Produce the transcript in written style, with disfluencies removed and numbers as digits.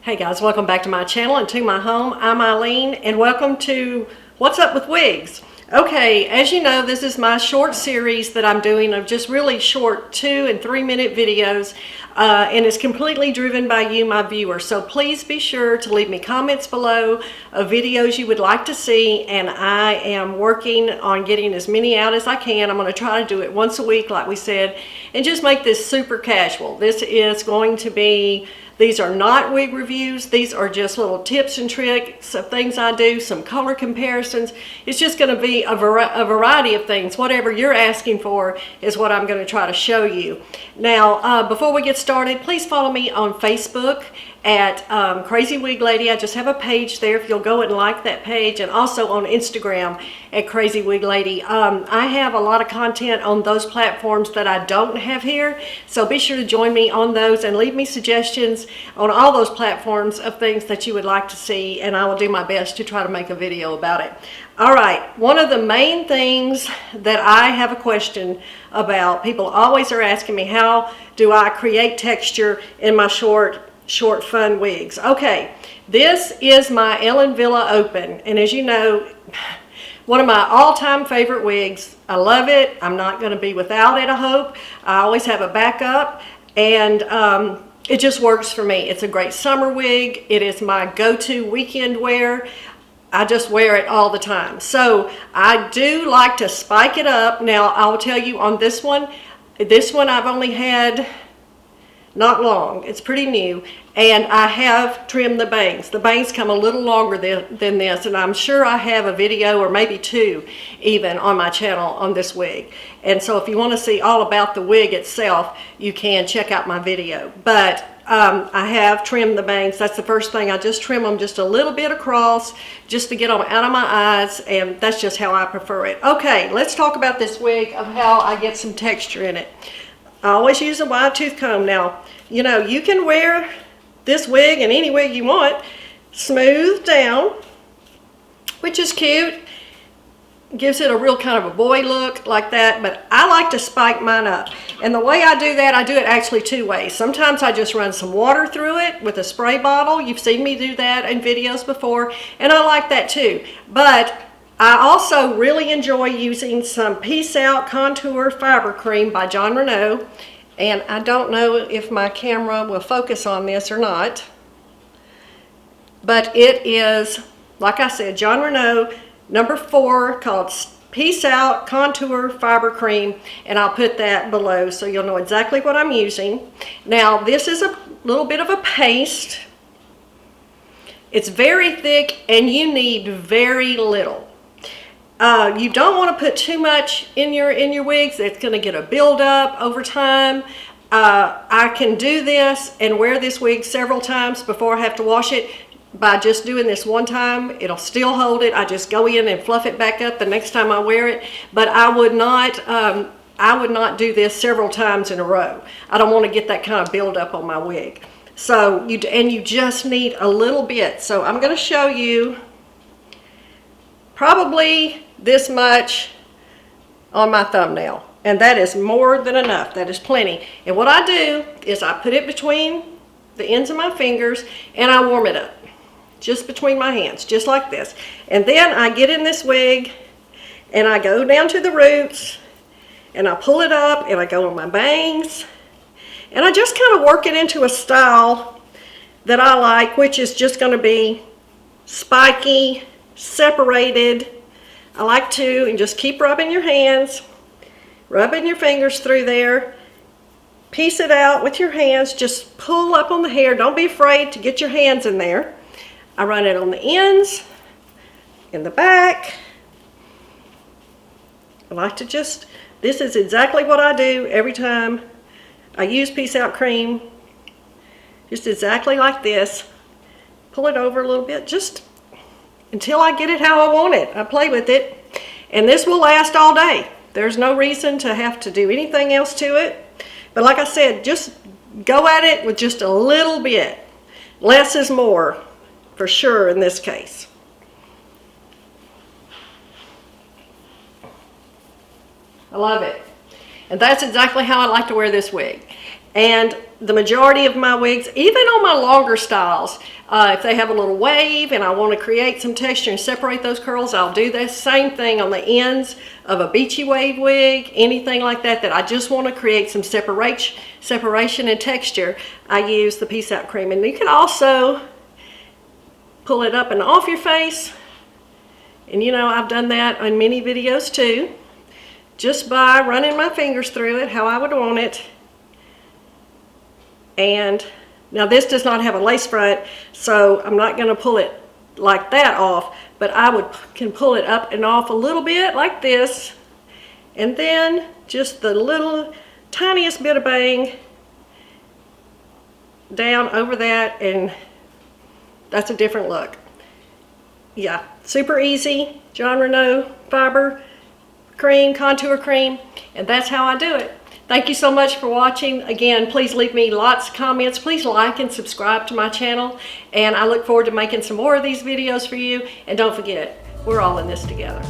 Hey guys, welcome back to my channel and to my home. I'm Eileen and welcome to What's Up with Wigs. Okay, as you know, this is my short series that I'm doing of just really short 2 and 3 minute videos and it's completely driven by you, my viewers. So please be sure to leave me comments below of videos you would like to see, and I am working on getting as many out as I can. I'm going to try to do it once a week like we said and just make this super casual. This is going to be These are not wig reviews. These are just little tips and tricks of things I do, some color comparisons. It's just going to be a variety of things. Whatever you're asking for is what I'm going to try to show you. Now, before we get started, please follow me on Facebook at Crazywiglady. I just have a page there if you'll go and like that page, and also on Instagram at Crazywiglady. I have a lot of content on those platforms that I don't have here, so be sure to join me on those and leave me suggestions on all those platforms of things that you would like to see, and I will do my best to try to make a video about it. All right, one of the main things that I have a question about, people always are asking me, how do I create texture in my short fun wigs? Okay, this is my Ellen Wille Open, and as you know, one of my all-time favorite wigs. I love it. I'm not going to be without it, I hope. I always have a backup, and it just works for me. It's a great summer wig. It is my go-to weekend wear. I just wear it all the time. So I do like to spike it up. Now I'll tell you on this one I've only had not long. It's pretty new, and I have trimmed the bangs. The bangs come a little longer than this, and I'm sure I have a video or maybe 2 even on my channel on this wig. And so if you want to see all about the wig itself, you can check out my video. But I have trimmed the bangs. That's the first thing. I just trim them just a little bit across just to get them out of my eyes, and that's just how I prefer it. Okay, let's talk about this wig of how I get some texture in it. I always use a wide tooth comb. Now, you know, you can wear this wig and any wig you want smooth down, which is cute. Gives it a real kind of a boy look like that, but I like to spike mine up. And the way I do that, I do it actually 2 ways. Sometimes I just run some water through it with a spray bottle. You've seen me do that in videos before, and I like that too. But I also really enjoy using some Peace Out Contour Fiber Cream by Jon Renau. And I don't know if my camera will focus on this or not, but it is, like I said, Jon Renau number 4, called Peace Out Contour Fiber Cream, and I'll put that below so you'll know exactly what I'm using. Now, this is a little bit of a paste. It's very thick, and you need very little. You don't want to put too much in your wigs. It's going to get a buildup over time. I can do this and wear this wig several times before I have to wash it. By just doing this one time, it'll still hold it. I just go in and fluff it back up the next time I wear it. But I would not do this several times in a row. I don't want to get that kind of buildup on my wig. So you just need a little bit. So I'm going to show you probably this much on my thumbnail, and that is more than enough. That is plenty. And what I do is I put it between the ends of my fingers and I warm it up just between my hands, just like this. And then I get in this wig and I go down to the roots and I pull it up and I go on my bangs, and I just kind of work it into a style that I like, which is just going to be spiky, separated. I like to, and just keep rubbing your hands, rubbing your fingers through there, piece it out with your hands, just pull up on the hair. Don't be afraid to get your hands in there. I run it on the ends, in the back. I like to just, this is exactly what I do every time I use Peace Out cream. Just exactly like this. Pull it over a little bit, just until I get it how I want it. I play with it, and this will last all day. There's no reason to have to do anything else to it. But like I said, just go at it with just a little bit. Less is more, for sure in this case. I love it. And that's exactly how I like to wear this wig. And the majority of my wigs, even on my longer styles, if they have a little wave and I want to create some texture and separate those curls, I'll do the same thing on the ends of a beachy wave wig, anything like that, that I just want to create some separation and texture. I use the Peace Out cream. And you can also pull it up and off your face. And you know, I've done that on many videos too, just by running my fingers through it how I would want it. And now this does not have a lace front, so I'm not going to pull it like that off, but I can pull it up and off a little bit like this, and then just the little tiniest bit of bang down over that, and that's a different look. Yeah, super easy. John Renault fiber cream, contour cream, and that's how I do it. Thank you so much for watching. Again, please leave me lots of comments. Please like and subscribe to my channel. And I look forward to making some more of these videos for you. And don't forget, we're all in this together.